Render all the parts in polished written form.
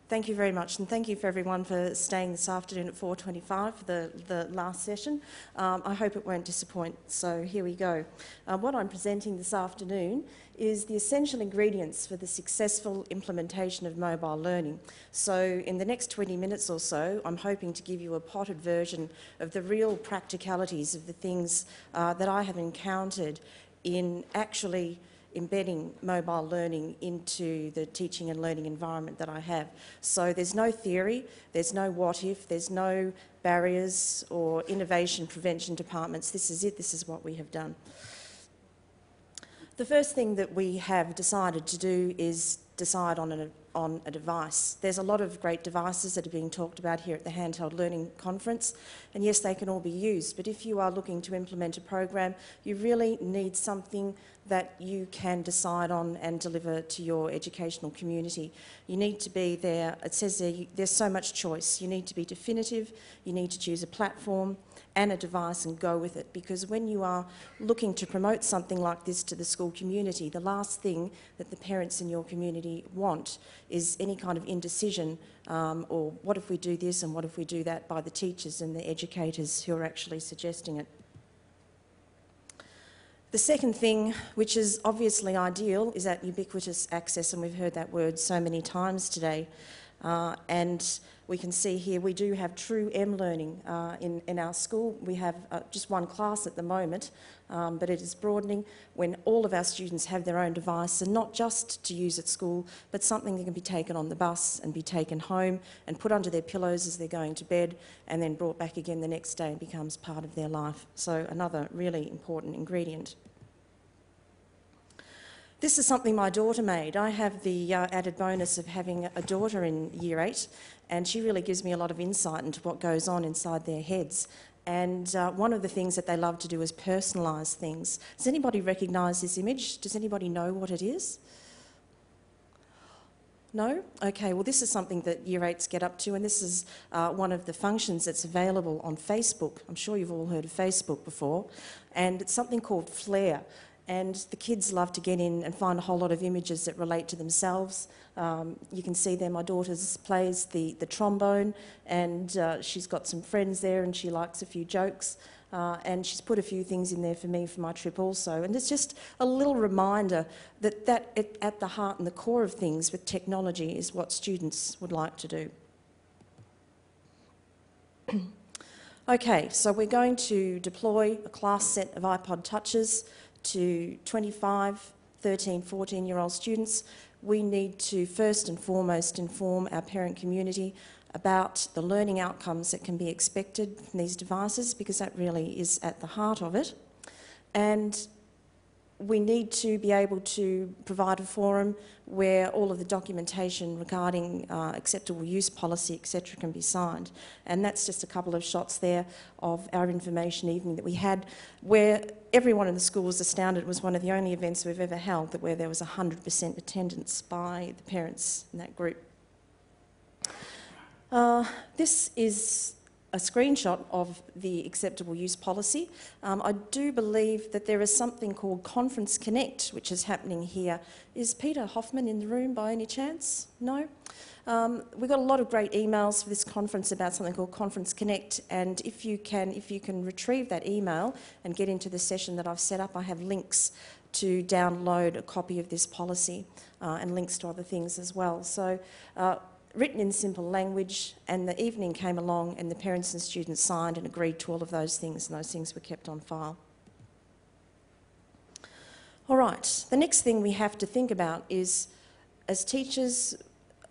Thank you very much, and thank you for everyone for staying this afternoon at 4:25 for the last session. I hope it won't disappoint, so here we go. What I'm presenting this afternoon is the essential ingredients for the successful implementation of mobile learning. So in the next 20 minutes or so, I'm hoping to give you a potted version of the real practicalities of the things that I have encountered in actually embedding mobile learning into the teaching and learning environment that I have. So there's no theory, there's no what if, there's no barriers or innovation prevention departments. This is it, this is what we have done. The first thing that we have decided to do is decide on a device. There's a lot of great devices that are being talked about here at the Handheld Learning Conference, and yes, they can all be used, but if you are looking to implement a program, you really need something that you can decide on and deliver to your educational community. You need to be there, it says there's so much choice. You need to be definitive, you need to choose a platform and a device and go with it, because when you are looking to promote something like this to the school community, the last thing that the parents in your community want is any kind of indecision or what if we do this and what if we do that by the teachers and the educators who are actually suggesting it. The second thing, which is obviously ideal, is that ubiquitous access, and we've heard that word so many times today. And we can see here we do have true M-learning in our school. We have just one class at the moment, but it is broadening when all of our students have their own device, and not just to use at school, but something that can be taken on the bus and be taken home and put under their pillows as they're going to bed, and then brought back again the next day and becomes part of their life. So another really important ingredient. This is something my daughter made. I have the added bonus of having a daughter in Year 8, and she really gives me a lot of insight into what goes on inside their heads. And one of the things that they love to do is personalise things. Does anybody recognise this image? Does anybody know what it is? No? Okay, well this is something that Year 8s get up to, and this is one of the functions that's available on Facebook. I'm sure you've all heard of Facebook before, and it's something called Flare. And the kids love to get in and find a whole lot of images that relate to themselves. You can see there my daughter plays the trombone, and she's got some friends there and she likes a few jokes. And she's put a few things in there for me for my trip also. And it's just a little reminder that at the heart and the core of things with technology is what students would like to do. Okay, so we're going to deploy a class set of iPod Touches to 25, 13, 14-year-old students. We need to first and foremost inform our parent community about the learning outcomes that can be expected from these devices, because that really is at the heart of it. And we need to be able to provide a forum where all of the documentation regarding acceptable use policy, etc., can be signed. And that's just a couple of shots there of our information evening that we had, where everyone in the school was astounded. It was one of the only events we've ever held where there was 100% attendance by the parents in that group. This is a screenshot of the acceptable use policy. I do believe that there is something called Conference Connect, which is happening here. Is Peter Hoffman in the room by any chance? No? We got a lot of great emails for this conference about something called Conference Connect, and if you can retrieve that email and get into the session that I've set up, I have links to download a copy of this policy and links to other things as well. So, written in simple language, and the evening came along and the parents and students signed and agreed to all of those things, and those things were kept on file. All right, the next thing we have to think about is, as teachers,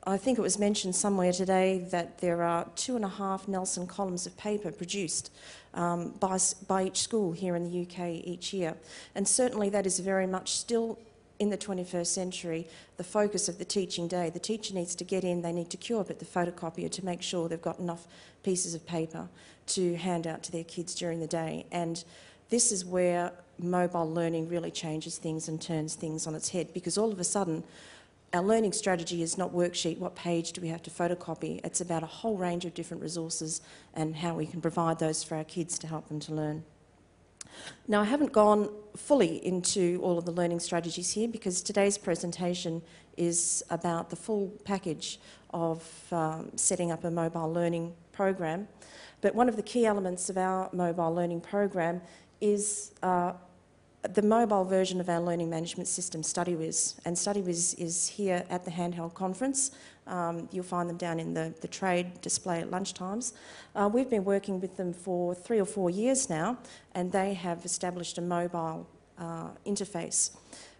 I think it was mentioned somewhere today that there are 2.5 Nelson columns of paper produced by each school here in the UK each year, and certainly that is very much still in the 21st century, the focus of the teaching day. The teacher needs to get in, they need to queue up at the photocopier to make sure they've got enough pieces of paper to hand out to their kids during the day. And this is where mobile learning really changes things and turns things on its head, because all of a sudden our learning strategy is not worksheet, what page do we have to photocopy. It's about a whole range of different resources and how we can provide those for our kids to help them to learn. Now, I haven't gone fully into all of the learning strategies here, because today's presentation is about the full package of setting up a mobile learning program. But one of the key elements of our mobile learning program is the mobile version of our learning management system, StudyWiz. And StudyWiz is here at the Handheld conference. You'll find them down in the trade display at lunchtimes. We've been working with them for 3 or 4 years now, and they have established a mobile interface,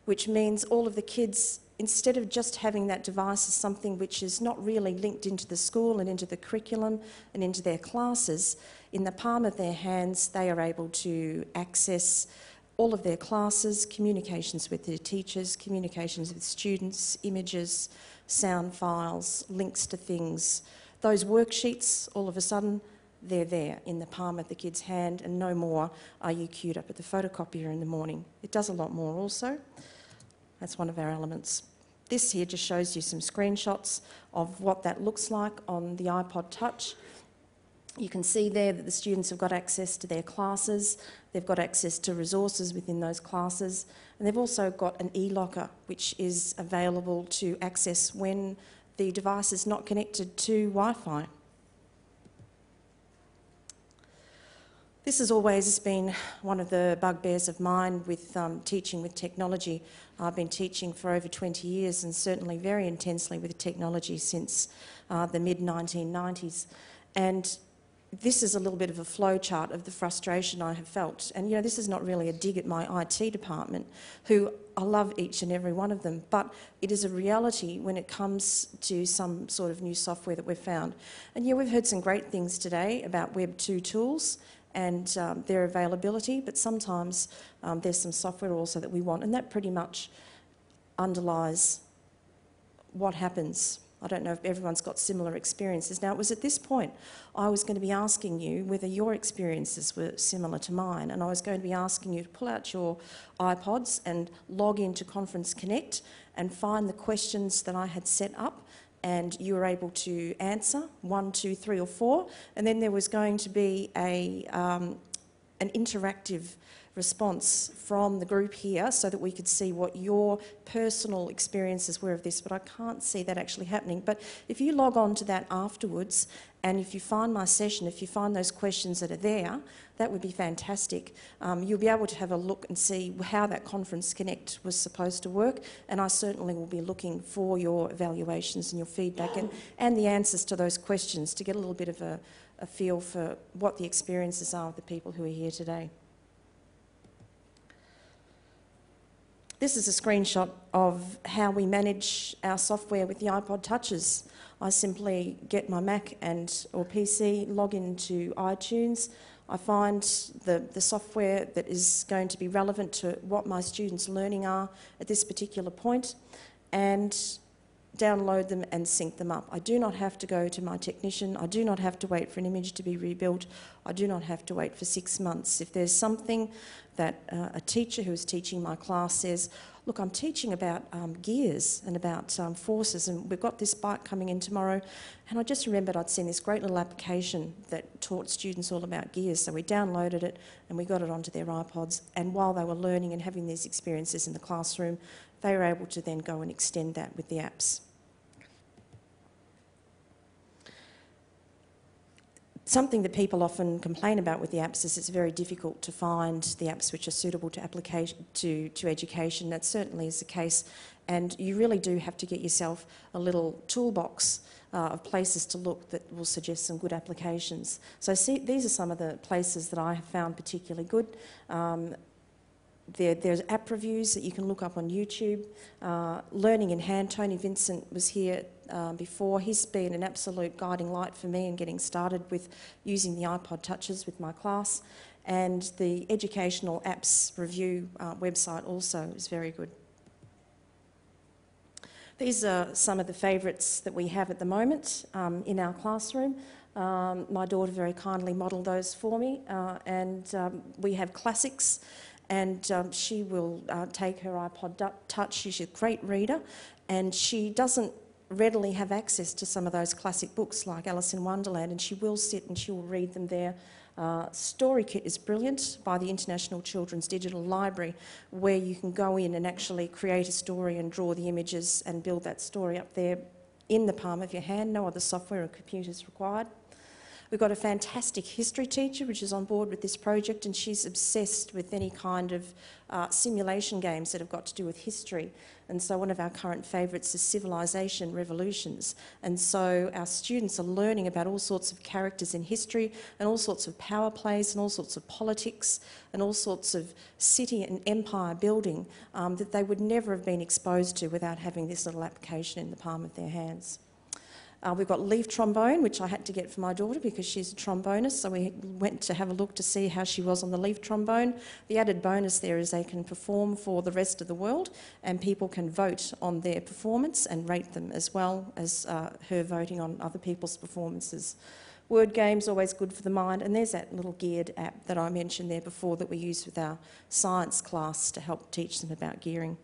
which means all of the kids, instead of just having that device as something which is not really linked into the school and into the curriculum and into their classes, in the palm of their hands they are able to access all of their classes, communications with their teachers, communications with students, images, sound files, links to things. Those worksheets, all of a sudden, they're there in the palm of the kid's hand, and no more are you queued up at the photocopier in the morning. It does a lot more also. That's one of our elements. This here just shows you some screenshots of what that looks like on the iPod Touch. You can see there that the students have got access to their classes, they've got access to resources within those classes, and they've also got an e-locker which is available to access when the device is not connected to Wi-Fi. This has always been one of the bugbears of mine with teaching with technology. I've been teaching for over 20 years and certainly very intensely with technology since the mid-1990s. And this is a little bit of a flow chart of the frustration I have felt. And, you know, this is not really a dig at my IT department, who I love each and every one of them, but it is a reality when it comes to some sort of new software that we've found. And, yeah, we've heard some great things today about Web 2 tools and their availability, but sometimes there's some software also that we want, and that pretty much underlies what happens. I don't know if everyone's got similar experiences. Now, it was at this point I was going to be asking you whether your experiences were similar to mine, and I was going to be asking you to pull out your iPods and log into Conference Connect and find the questions that I had set up, and you were able to answer 1, 2, 3 or 4, and then there was going to be an interactive response from the group here so that we could see what your personal experiences were of this, but I can't see that actually happening. But if you log on to that afterwards, and if you find my session, if you find those questions that are there, that would be fantastic. You'll be able to have a look and see how that Conference Connect was supposed to work, and I certainly will be looking for your evaluations and your feedback and the answers to those questions to get a little bit of a feel for what the experiences are of the people who are here today. This is a screenshot of how we manage our software with the iPod Touches. I simply get my Mac or PC, log into iTunes. I find the software that is going to be relevant to what my students' learning are at this particular point, and download them and sync them up. I do not have to go to my technician. I do not have to wait for an image to be rebuilt. I do not have to wait for 6 months. If there's something that a teacher who is teaching my class says, look, I'm teaching about gears and about forces, and we've got this bike coming in tomorrow, and I just remembered I'd seen this great little application that taught students all about gears, so we downloaded it and we got it onto their iPods, and while they were learning and having these experiences in the classroom, they were able to then go and extend that with the apps. Something that people often complain about with the apps is it's very difficult to find the apps which are suitable to application to education. That certainly is the case, and you really do have to get yourself a little toolbox of places to look that will suggest some good applications. So these are some of the places that I have found particularly good. There's app reviews that you can look up on YouTube. Learning in Hand, Tony Vincent was here before. He's been an absolute guiding light for me in getting started with using the iPod Touches with my class, and the Educational Apps Review website also is very good. These are some of the favourites that we have at the moment in our classroom. My daughter very kindly modelled those for me, and we have classics. And she will take her iPod Touch. She's a great reader, and she doesn't readily have access to some of those classic books like Alice in Wonderland, and she will sit and she will read them there. Story Kit is brilliant by the International Children's Digital Library, where you can go in and actually create a story and draw the images and build that story up there in the palm of your hand. No other software or computers required. We've got a fantastic history teacher which is on board with this project, and she's obsessed with any kind of simulation games that have got to do with history. And so one of our current favourites is Civilization Revolutions. And so our students are learning about all sorts of characters in history and all sorts of power plays and all sorts of politics and all sorts of city and empire building that they would never have been exposed to without having this little application in the palm of their hands. We've got leaf trombone, which I had to get for my daughter because she's a trombonist, so we went to have a look to see how she was on the leaf trombone. The added bonus there is they can perform for the rest of the world, and people can vote on their performance and rate them, as well as her voting on other people's performances. Word games, always good for the mind, and there's that little geared app that I mentioned there before that we use with our science class to help teach them about gearing.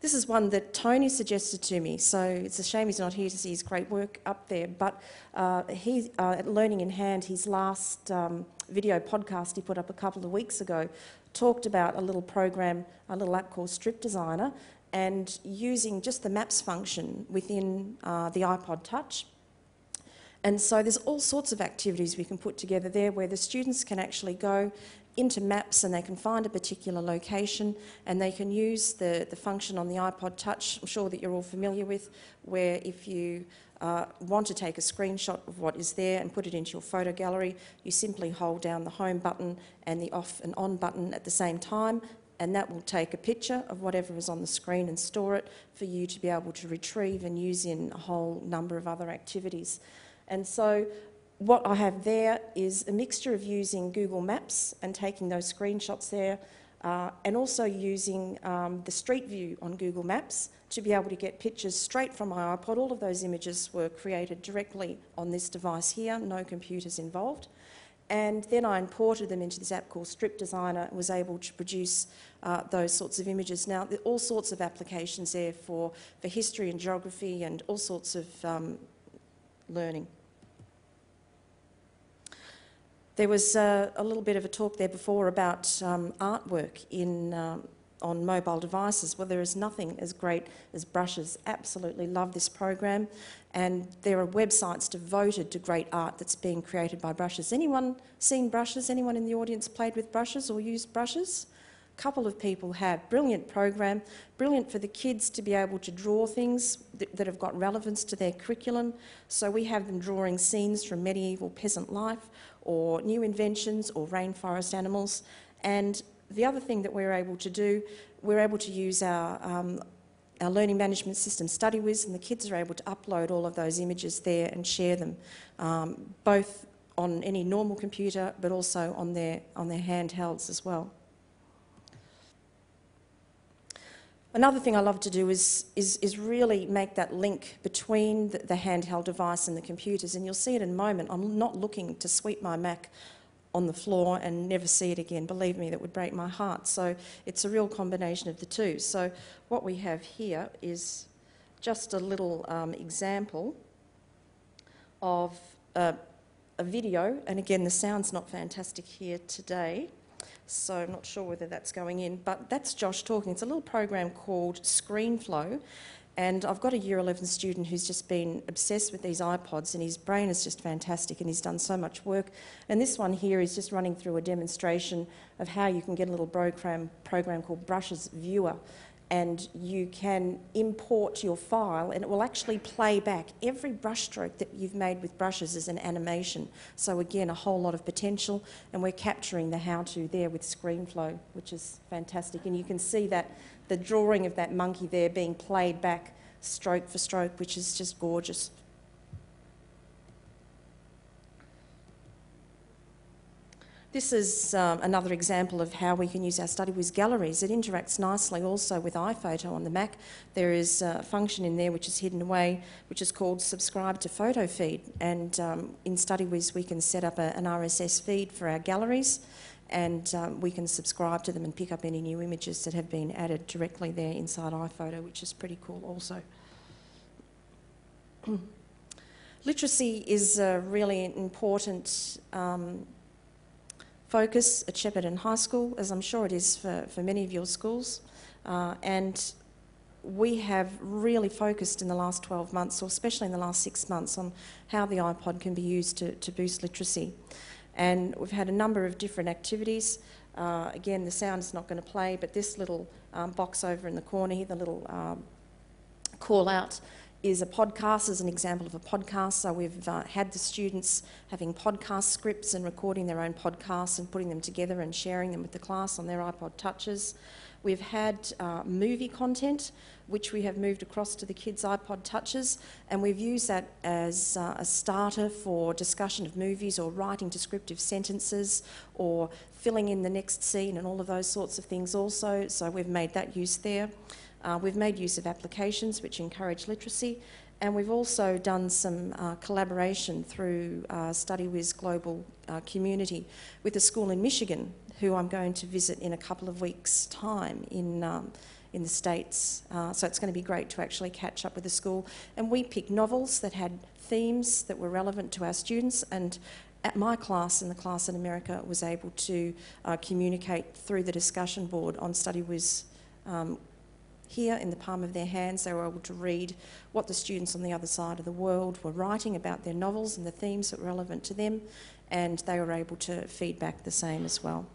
This is one that Tony suggested to me, so it's a shame he's not here to see his great work up there, but at Learning in Hand, his last video podcast he put up a couple of weeks ago, talked about a little program, a little app called Strip Designer, and using just the maps function within the iPod Touch. And so there's all sorts of activities we can put together there where the students can actually go into maps and they can find a particular location and they can use the function on the iPod Touch, I'm sure that you're all familiar with, where if you want to take a screenshot of what is there and put it into your photo gallery, you simply hold down the home button and the off and on button at the same time, and that will take a picture of whatever is on the screen and store it for you to be able to retrieve and use in a whole number of other activities. And so what I have there is a mixture of using Google Maps and taking those screenshots there, and also using the Street View on Google Maps to be able to get pictures straight from my iPod. All of those images were created directly on this device here, no computers involved. And then I imported them into this app called Strip Designer and was able to produce those sorts of images. Now, there are all sorts of applications there for history and geography and all sorts of learning. There was a little bit of a talk there before about artwork on mobile devices. Well, there is nothing as great as brushes. Absolutely love this program. And there are websites devoted to great art that's being created by brushes. Anyone seen brushes? Anyone in the audience played with brushes or used brushes? A couple of people have. Brilliant program. Brilliant for the kids to be able to draw things that have got relevance to their curriculum. So we have them drawing scenes from medieval peasant life, or new inventions, or rainforest animals. And the other thing that we're able to do, we're able to use our learning management system, StudyWiz, and the kids are able to upload all of those images there and share them, both on any normal computer, but also on their handhelds as well. Another thing I love to do is really make that link between the handheld device and the computers, and you'll see it in a moment. I'm not looking to sweep my Mac on the floor and never see it again. Believe me, that would break my heart. So it's a real combination of the two. So what we have here is just a little example of a video, and again, the sound's not fantastic here today, so I'm not sure whether that's going in, but that's Josh talking. It's a little program called ScreenFlow, and I've got a Year 11 student who's just been obsessed with these iPods, and his brain is just fantastic, and he's done so much work. And this one here is just running through a demonstration of how you can get a little program called Brushes Viewer, and you can import your file and it will actually play back every brush stroke that you've made with brushes as an animation. So again, a whole lot of potential, and we're capturing the how-to there with ScreenFlow, which is fantastic. And you can see that the drawing of that monkey there being played back stroke for stroke, which is just gorgeous. This is another example of how we can use our StudyWiz galleries. It interacts nicely also with iPhoto on the Mac. There is a function in there which is hidden away, which is called Subscribe to Photo Feed. And in StudyWiz we can set up an RSS feed for our galleries, and we can subscribe to them and pick up any new images that have been added directly there inside iPhoto, which is pretty cool also. Literacy is a really important focus at Shepparton High School, as I'm sure it is for many of your schools. And we have really focused in the last 12 months, or especially in the last 6 months, on how the iPod can be used to boost literacy. And we've had a number of different activities. Again, the sound is not going to play, but this little box over in the corner here, the little call out, is a podcast, as an example of a podcast. So we've had the students having podcast scripts and recording their own podcasts and putting them together and sharing them with the class on their iPod Touches. We've had movie content, which we have moved across to the kids' iPod Touches, and we've used that as a starter for discussion of movies, or writing descriptive sentences, or filling in the next scene, and all of those sorts of things also. So we've made that use there. We've made use of applications which encourage literacy, and we've also done some collaboration through StudyWiz Global Community with a school in Michigan, who I'm going to visit in a couple of weeks' time in the States. So it's going to be great to actually catch up with the school. And we picked novels that had themes that were relevant to our students, and at my class, and the class in America, was able to communicate through the discussion board on StudyWiz here in the palm of their hands. They were able to read what the students on the other side of the world were writing about their novels and the themes that were relevant to them, and they were able to feed back the same as well.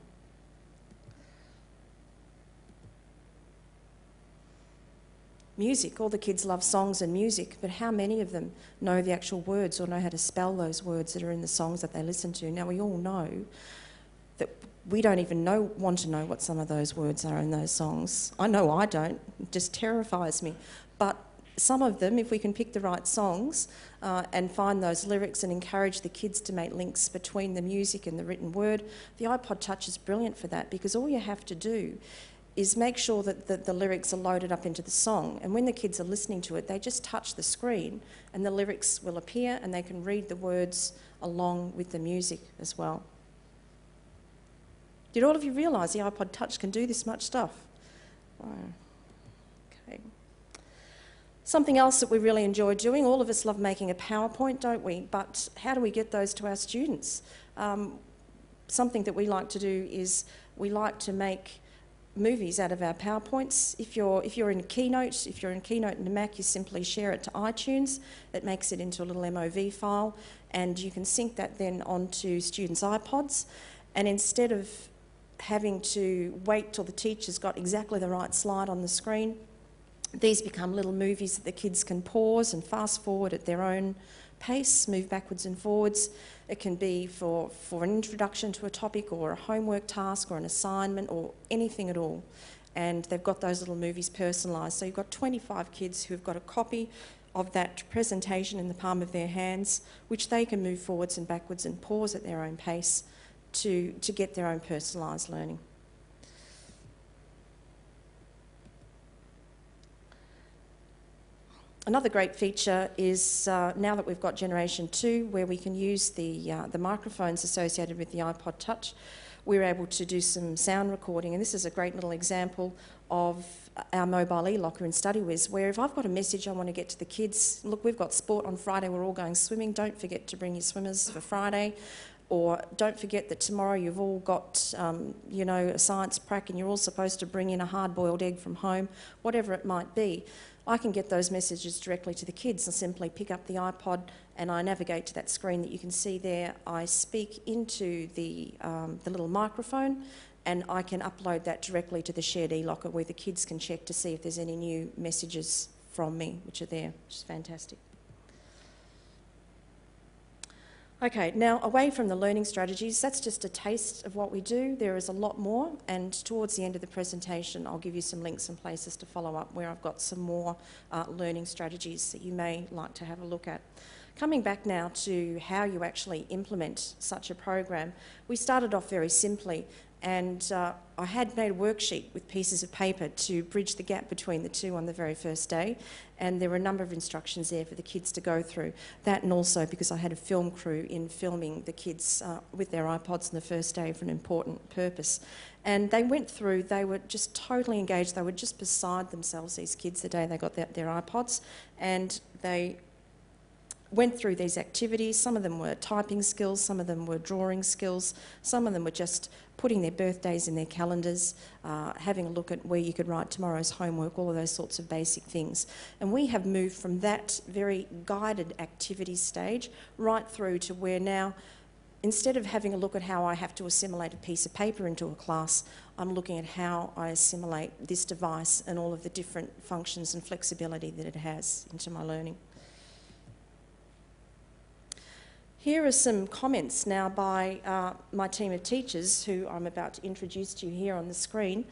Music. All the kids love songs and music, but how many of them know the actual words or know how to spell those words that are in the songs that they listen to? Now, we all know that we don't even want to know what some of those words are in those songs. I know I don't. It just terrifies me. But some of them, if we can pick the right songs and find those lyrics and encourage the kids to make links between the music and the written word, the iPod Touch is brilliant for that, because all you have to do is make sure that the lyrics are loaded up into the song, and when the kids are listening to it, they just touch the screen and the lyrics will appear, and they can read the words along with the music as well. Did all of you realise the iPod Touch can do this much stuff? Oh, okay. Something else that we really enjoy doing, all of us love making a PowerPoint, don't we? But how do we get those to our students? Something that we like to do is we like to make movies out of our PowerPoints. If you're in Keynote, in the Mac, you simply share it to iTunes. It makes it into a little MOV file, and you can sync that then onto students' iPods. And instead of having to wait till the teacher's got exactly the right slide on the screen, these become little movies that the kids can pause and fast forward at their own pace, move backwards and forwards. It can be for an introduction to a topic, or a homework task, or an assignment, or anything at all. And they've got those little movies personalised. So you've got 25 kids who've got a copy of that presentation in the palm of their hands, which they can move forwards and backwards and pause at their own pace to get their own personalised learning. Another great feature is now that we've got Generation 2, where we can use the microphones associated with the iPod Touch, we're able to do some sound recording. And this is a great little example of our mobile e-locker in StudyWiz, where if I've got a message I want to get to the kids, look, we've got sport on Friday, we're all going swimming, don't forget to bring your swimmers for Friday. Or don't forget that tomorrow you've all got, a science prac, and you're all supposed to bring in a hard-boiled egg from home, whatever it might be. I can get those messages directly to the kids. I simply pick up the iPod and I navigate to that screen that you can see there. I speak into the little microphone, and I can upload that directly to the shared e-locker, where the kids can check to see if there's any new messages from me, which are there, which is fantastic. Okay, now away from the learning strategies, that's just a taste of what we do. There is a lot more, and towards the end of the presentation I'll give you some links and places to follow up where I've got some more learning strategies that you may like to have a look at. Coming back now to how you actually implement such a program, we started off very simply, and I had made a worksheet with pieces of paper to bridge the gap between the two on the very first day, and there were a number of instructions there for the kids to go through. That, and also because I had a film crew in filming the kids with their iPods on the first day for an important purpose. And they went through, they were just totally engaged, they were just beside themselves, these kids, the day they got their iPods, and they went through these activities. Some of them were typing skills, some of them were drawing skills, some of them were just putting their birthdays in their calendars, having a look at where you could write tomorrow's homework, all of those sorts of basic things. And we have moved from that very guided activity stage right through to where now, instead of having a look at how I have to assimilate a piece of paper into a class, I'm looking at how I assimilate this device and all of the different functions and flexibility that it has into my learning. Here are some comments now by my team of teachers who I'm about to introduce to you here on the screen.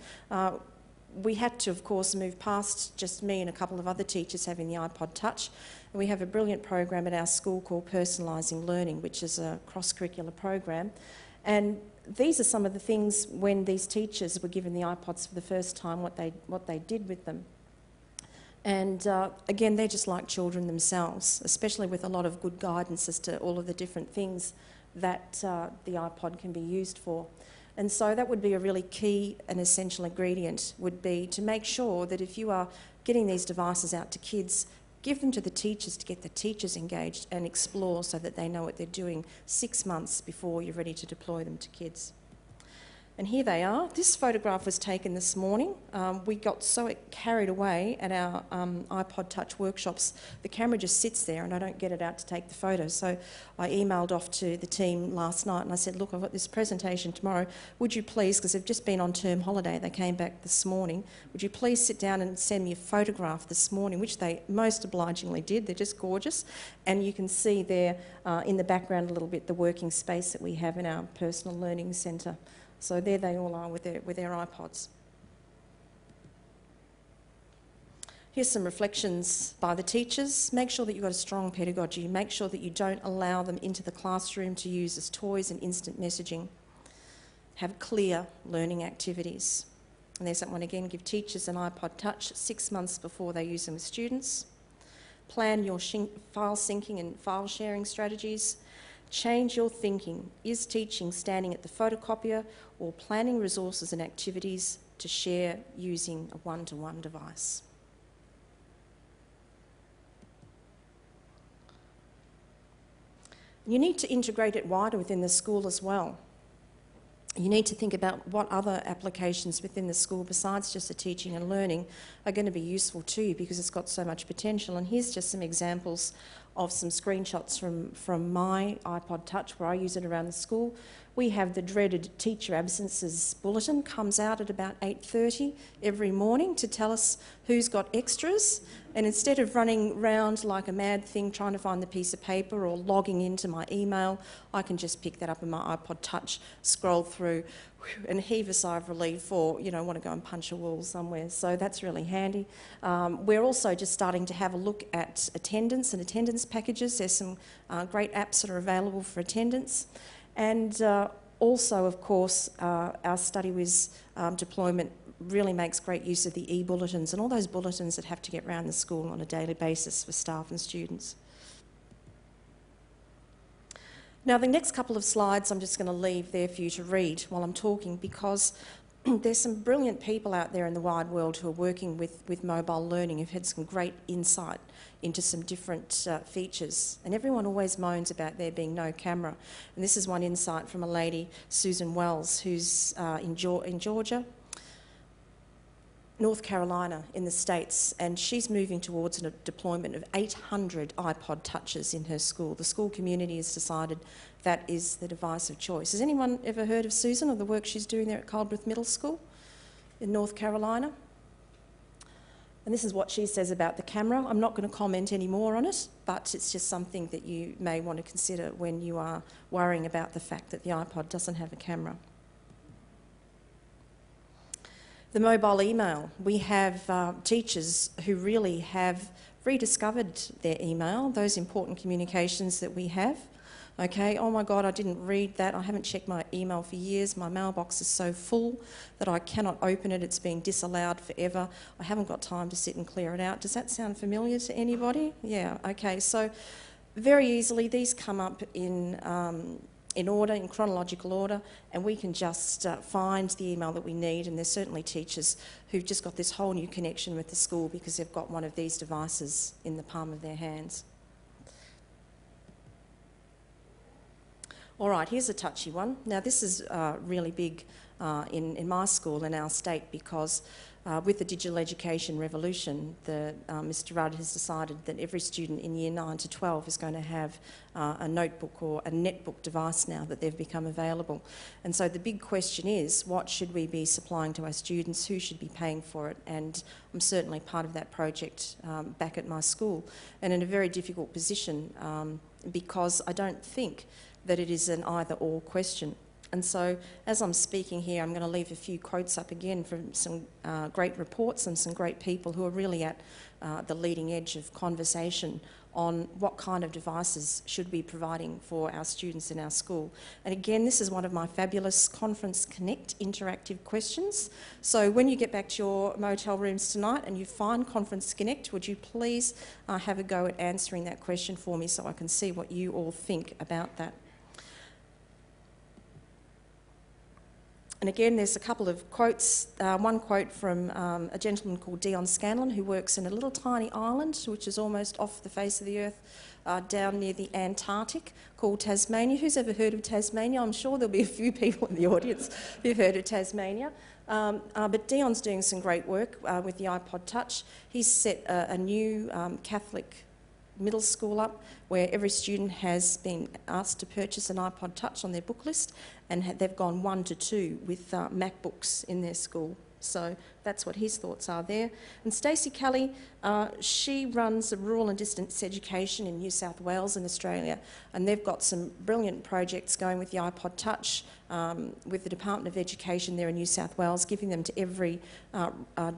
We had to, of course, move past just me and a couple of other teachers having the iPod Touch. And we have a brilliant program at our school called Personalising Learning, which is a cross-curricular program. And these are some of the things when these teachers were given the iPods for the first time, what they did with them. And again, they're just like children themselves, especially with a lot of good guidance as to all of the different things that the iPod can be used for. And so that would be a really key and essential ingredient, would be to make sure that if you are getting these devices out to kids, give them to the teachers to get the teachers engaged and explore so that they know what they're doing 6 months before you're ready to deploy them to kids. And here they are. This photograph was taken this morning. We got so carried away at our iPod Touch workshops, the camera just sits there and I don't get it out to take the photos. So I emailed off to the team last night and I said, look, I've got this presentation tomorrow. Would you please, because they've just been on term holiday, they came back this morning, would you please sit down and send me a photograph this morning, which they most obligingly did. They're just gorgeous. And you can see there in the background a little bit the working space that we have in our personal learning centre. So there they all are with their iPods. Here's some reflections by the teachers. Make sure that you've got a strong pedagogy. Make sure that you don't allow them into the classroom to use as toys and instant messaging. Have clear learning activities. And there's that one again, give teachers an iPod Touch 6 months before they use them with students. Plan your file syncing and file sharing strategies. Change your thinking. Is teaching standing at the photocopier or planning resources and activities to share using a one-to-one device? You need to integrate it wider within the school as well. You need to think about what other applications within the school besides just the teaching and learning are going to be useful to you, because it's got so much potential. And here's just some examples of some screenshots from my iPod Touch where I use it around the school. We have the dreaded teacher absences bulletin, comes out at about 8:30 every morning to tell us who's got extras. And instead of running round like a mad thing trying to find the piece of paper or logging into my email, I can just pick that up in my iPod Touch, scroll through and heave a sigh of relief for, want to go and punch a wall somewhere. So that's really handy. We're also just starting to have a look at attendance and attendance packages. There's some great apps that are available for attendance. And also, of course, our StudyWiz deployment really makes great use of the e-bulletins and all those bulletins that have to get around the school on a daily basis for staff and students. Now, the next couple of slides I'm just going to leave there for you to read while I'm talking, because there's some brilliant people out there in the wide world who are working with mobile learning, who've had some great insight into some different features. And everyone always moans about there being no camera. And this is one insight from a lady, Susan Wells, who's in Georgia, North Carolina in the States, and she's moving towards a deployment of 800 iPod Touches in her school. The school community has decided that is the device of choice. Has anyone ever heard of Susan or the work she's doing there at Coldbrook Middle School in North Carolina? And this is what she says about the camera. I'm not going to comment any more on it, but it's just something that you may want to consider when you are worrying about the fact that the iPod doesn't have a camera. The mobile email. We have teachers who really have rediscovered their email, those important communications that we have. Okay, oh my God, I didn't read that. I haven't checked my email for years. My mailbox is so full that I cannot open it. It's been disallowed forever. I haven't got time to sit and clear it out. Does that sound familiar to anybody? Yeah, okay. So very easily these come up in order, in chronological order, and we can just find the email that we need. And there's certainly teachers who've just got this whole new connection with the school because they've got one of these devices in the palm of their hands. All right, here's a touchy one. Now, this is really big in my school, in our state, because with the digital education revolution, Mr Rudd has decided that every student in year 9 to 12 is going to have a notebook or a netbook device now that they've become available. And so the big question is, what should we be supplying to our students? Who should be paying for it? And I'm certainly part of that project back at my school, and in a very difficult position because I don't think that it is an either-or question. And so, as I'm speaking here, I'm going to leave a few quotes up again from some great reports and some great people who are really at the leading edge of conversation on what kind of devices should we be providing for our students in our school. And again, this is one of my fabulous Conference Connect interactive questions. So when you get back to your motel rooms tonight and you find Conference Connect, would you please have a go at answering that question for me so I can see what you all think about that. And again, there's a couple of quotes. One quote from a gentleman called Dion Scanlon, who works in a little tiny island, which is almost off the face of the earth, down near the Antarctic, called Tasmania. Who's ever heard of Tasmania? I'm sure there'll be a few people in the audience who've heard of Tasmania. But Dion's doing some great work with the iPod Touch. He's set a new Catholic middle school up where every student has been asked to purchase an iPod Touch on their book list, and they've gone 1 to 2 with MacBooks in their school. So that's what his thoughts are there. And Stacey Kelly, she runs a rural and distance education in New South Wales in Australia, and they've got some brilliant projects going with the iPod Touch with the Department of Education there in New South Wales, giving them to every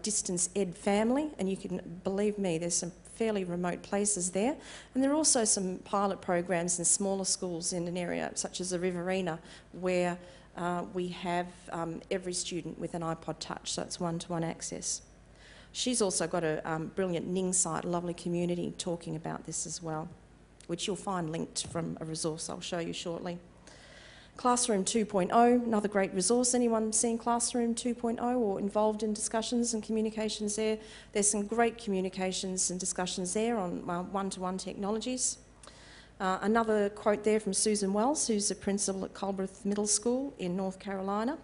distance ed family. And you can believe me, there's some fairly remote places there. And there are also some pilot programs in smaller schools in an area such as the Riverina where we have every student with an iPod Touch, so it's one-to-one access. She's also got a brilliant Ning site, a lovely community talking about this as well, which you'll find linked from a resource I'll show you shortly. Classroom 2.0, another great resource. Anyone seen Classroom 2.0 or involved in discussions and communications there? There's some great communications and discussions there on one-to-one technologies. Another quote there from Susan Wells, who's a principal at Culbreth Middle School in North Carolina.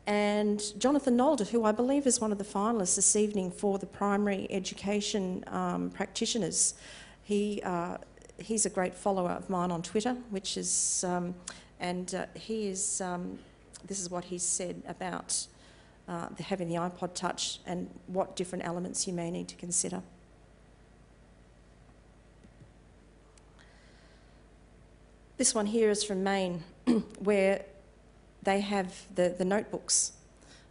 And Jonathan Nolder, who I believe is one of the finalists this evening for the primary education practitioners. He's a great follower of mine on Twitter, which is... this is what he said about having the iPod Touch and what different elements you may need to consider. This one here is from Maine, where they have the notebooks,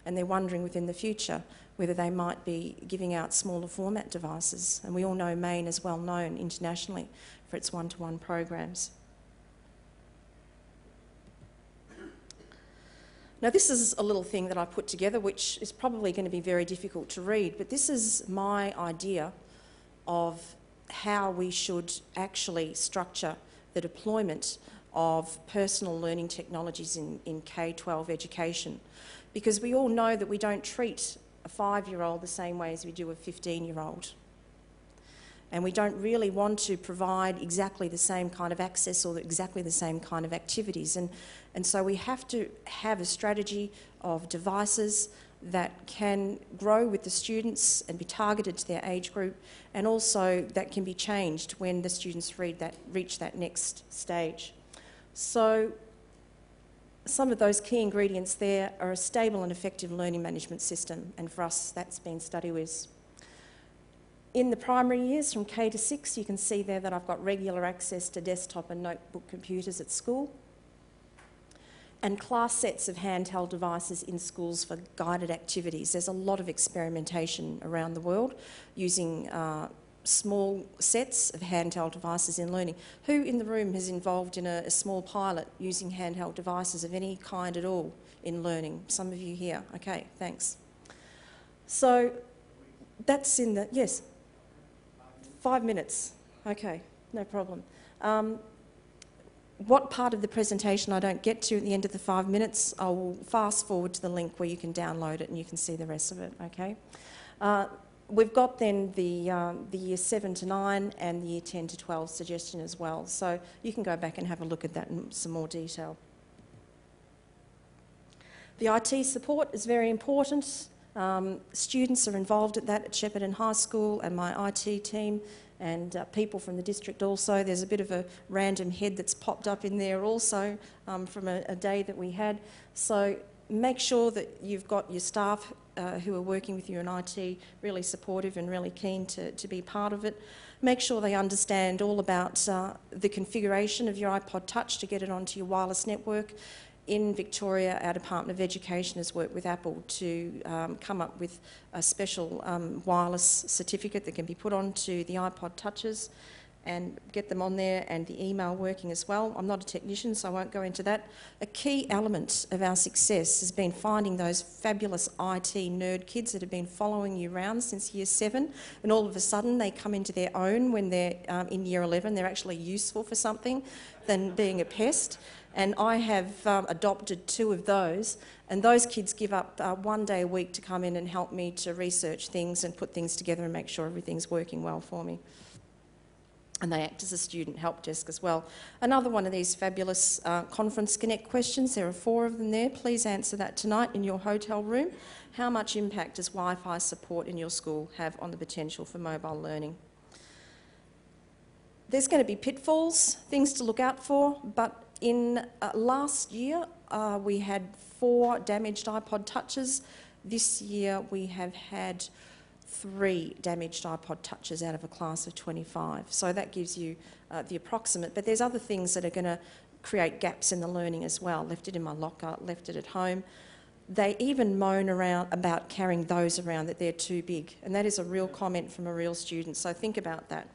and they're wondering within the future whether they might be giving out smaller format devices. And we all know Maine is well known internationally for its one-to-one programs. Now, this is a little thing that I put together, which is probably going to be very difficult to read, but this is my idea of how we should actually structure the deployment of personal learning technologies in K-12 education. Because we all know that we don't treat a 5-year-old the same way as we do a 15-year-old. And we don't really want to provide exactly the same kind of access or exactly the same kind of activities. And so we have to have a strategy of devices that can grow with the students and be targeted to their age group, and also that can be changed when the students reach that next stage. So some of those key ingredients there are a stable and effective learning management system, and for us that's been StudyWiz. In the primary years, from K to 6, you can see there that I've got regular access to desktop and notebook computers at school, and class sets of handheld devices in schools for guided activities. There's a lot of experimentation around the world using small sets of handheld devices in learning. Who in the room is involved in a small pilot using handheld devices of any kind at all in learning? Some of you here. Okay, thanks. So that's in the... Yes? 5 minutes. Okay, no problem. What part of the presentation I don't get to at the end of the 5 minutes, I will fast forward to the link where you can download it and you can see the rest of it, okay? We've got then the year 7 to 9 and the year 10 to 12 suggestion as well. So you can go back and have a look at that in some more detail. The IT support is very important. Students are involved at that at Shepparton High School, and my IT team and people from the district also. There's a bit of a random head that's popped up in there also from a day that we had. So make sure that you've got your staff who are working with you in IT really supportive and really keen to be part of it. Make sure they understand all about the configuration of your iPod Touch to get it onto your wireless network. In Victoria, our Department of Education has worked with Apple to come up with a special wireless certificate that can be put onto the iPod Touches and get them on there, and the email working as well. I'm not a technician, so I won't go into that. A key element of our success has been finding those fabulous IT nerd kids that have been following you around since year 7, and all of a sudden they come into their own when they're in year 11. They're actually useful for something than being a pest. And I have adopted 2 of those, and those kids give up 1 day a week to come in and help me to research things and put things together and make sure everything's working well for me. And they act as a student help desk as well. Another one of these fabulous Conference Connect questions, there are 4 of them there. Please answer that tonight in your hotel room. How much impact does Wi-Fi support in your school have on the potential for mobile learning? There's going to be pitfalls, things to look out for, but in last year we had 4 damaged iPod Touches. This year we have had 3 damaged iPod Touches out of a class of 25. So that gives you the approximate, but there's other things that are going to create gaps in the learning as well. Left it in my locker, left it at home. They even moan around about carrying those around, that they're too big, and that is a real comment from a real student, so think about that.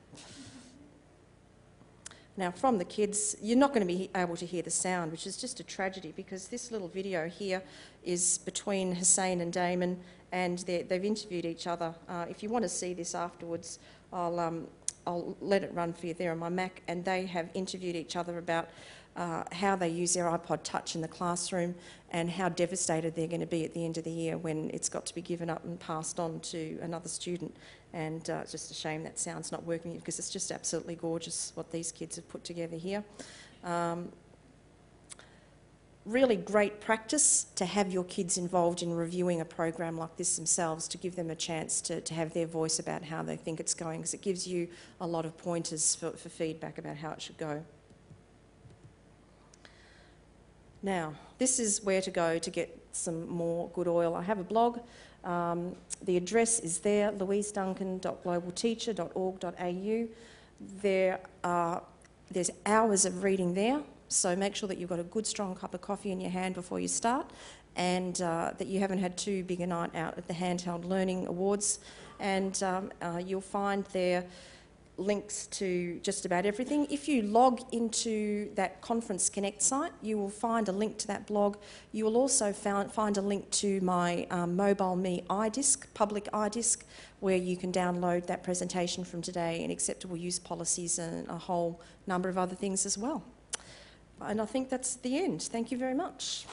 Now, from the kids, you're not going to be able to hear the sound, which is just a tragedy, because this little video here is between Hussein and Damon, and they've interviewed each other. If you want to see this afterwards, I'll let it run for you there on my Mac, and they have interviewed each other about how they use their iPod Touch in the classroom and how devastated they're going to be at the end of the year when it's got to be given up and passed on to another student. And it's just a shame that sound's not working, because it's just absolutely gorgeous what these kids have put together here. Really great practice to have your kids involved in reviewing a program like this themselves, to give them a chance to have their voice about how they think it's going, because it gives you a lot of pointers for feedback about how it should go. Now, this is where to go to get some more good oil. I have a blog. The address is there, louiseduncan.globalteacher.org.au. There's hours of reading there, so make sure that you've got a good strong cup of coffee in your hand before you start, and that you haven't had too big a night out at the Handheld Learning Awards. And you'll find there links to just about everything. If you log into that Conference Connect site, you will find a link to that blog. You will also find a link to my Mobile Me iDisk, public iDisk, where you can download that presentation from today and acceptable use policies and a whole number of other things as well. And I think that's the end. Thank you very much.